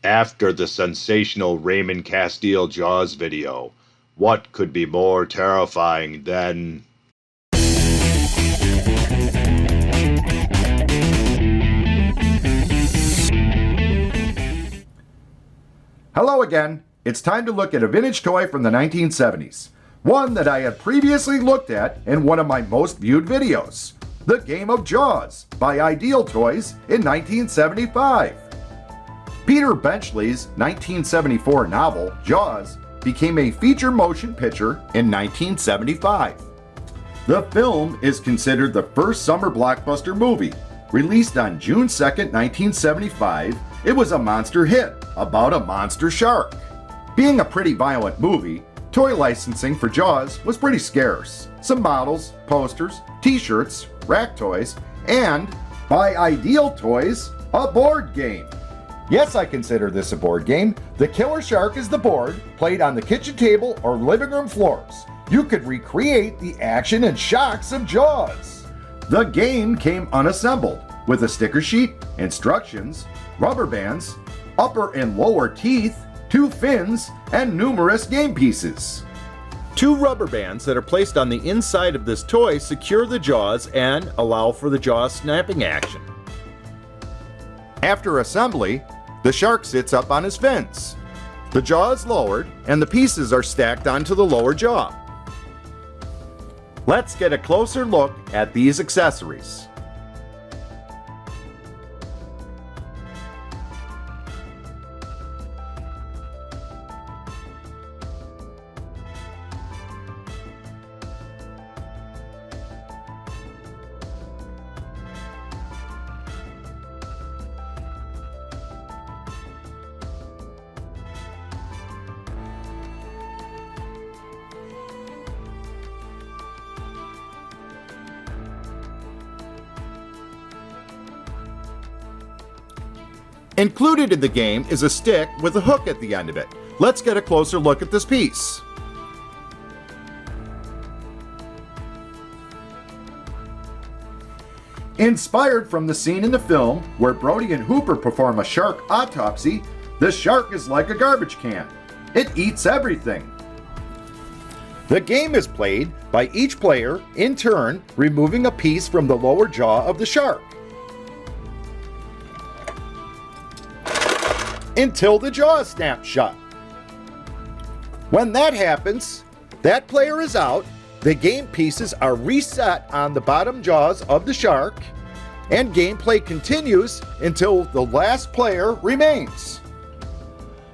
After the sensational Raymond Castile Jaws video, what could be more terrifying than... Hello again. It's time to look at a vintage toy from the 1970s. One that I had previously looked at in one of my most viewed videos. The Game of Jaws by Ideal Toys in 1975. Peter Benchley's 1974 novel, Jaws, became a feature motion picture in 1975. The film is considered the first summer blockbuster movie. Released on June 2, 1975, it was a monster hit about a monster shark. Being a pretty violent movie, toy licensing for Jaws was pretty scarce. Some models, posters, t-shirts, rack toys, and, by Ideal Toys, a board game. Yes, I consider this a board game. The killer shark is the board, played on the kitchen table or living room floors. You could recreate the action and shocks of Jaws. The game came unassembled, with a sticker sheet, instructions, rubber bands, upper and lower teeth, 2 fins, and numerous game pieces. 2 rubber bands that are placed on the inside of this toy secure the jaws and allow for the jaw snapping action. After assembly, the shark sits up on his fins. The jaw is lowered and the pieces are stacked onto the lower jaw. Let's get a closer look at these accessories. Included in the game is a stick with a hook at the end of it. Let's get a closer look at this piece. Inspired from the scene in the film where Brody and Hooper perform a shark autopsy, the shark is like a garbage can. It eats everything. The game is played by each player in turn removing a piece from the lower jaw of the shark, until the jaw snaps shut. When that happens, that player is out, the game pieces are reset on the bottom jaws of the shark, and gameplay continues until the last player remains.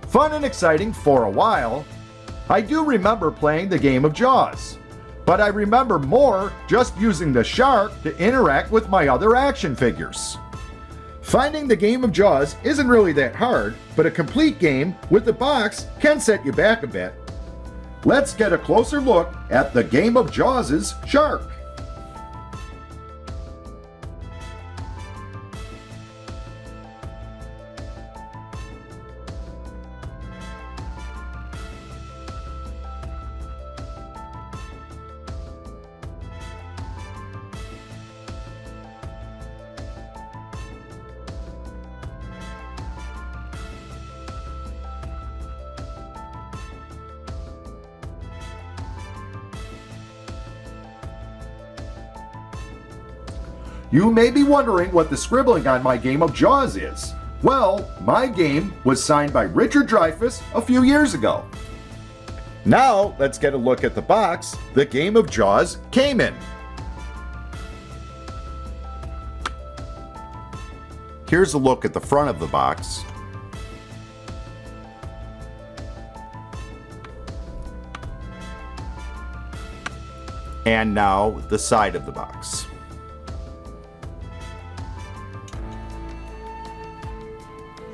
Fun and exciting for a while. I do remember playing the game of Jaws, but I remember more just using the shark to interact with my other action figures. Finding the game of Jaws isn't really that hard, but a complete game with the box can set you back a bit. Let's get a closer look at the Game of Jaws' shark. You may be wondering what the scribbling on my Game of Jaws is. Well, my game was signed by Richard Dreyfuss a few years ago. Now, let's get a look at the box the Game of Jaws came in. Here's a look at the front of the box. And now the side of the box.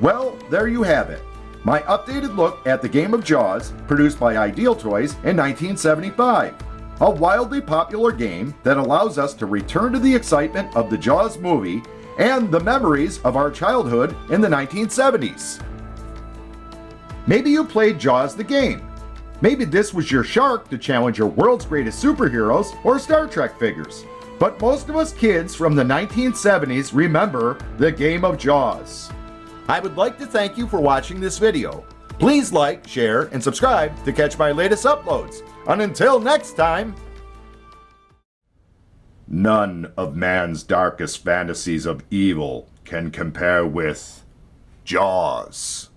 Well, there you have it. My updated look at the Game of Jaws, produced by Ideal Toys in 1975. A wildly popular game that allows us to return to the excitement of the Jaws movie and the memories of our childhood in the 1970s. Maybe you played Jaws the game. Maybe this was your shark to challenge your world's greatest superheroes or Star Trek figures. But most of us kids from the 1970s remember the Game of Jaws. I would like to thank you for watching this video. Please like, share, and subscribe to catch my latest uploads. And until next time, none of man's darkest fantasies of evil can compare with Jaws.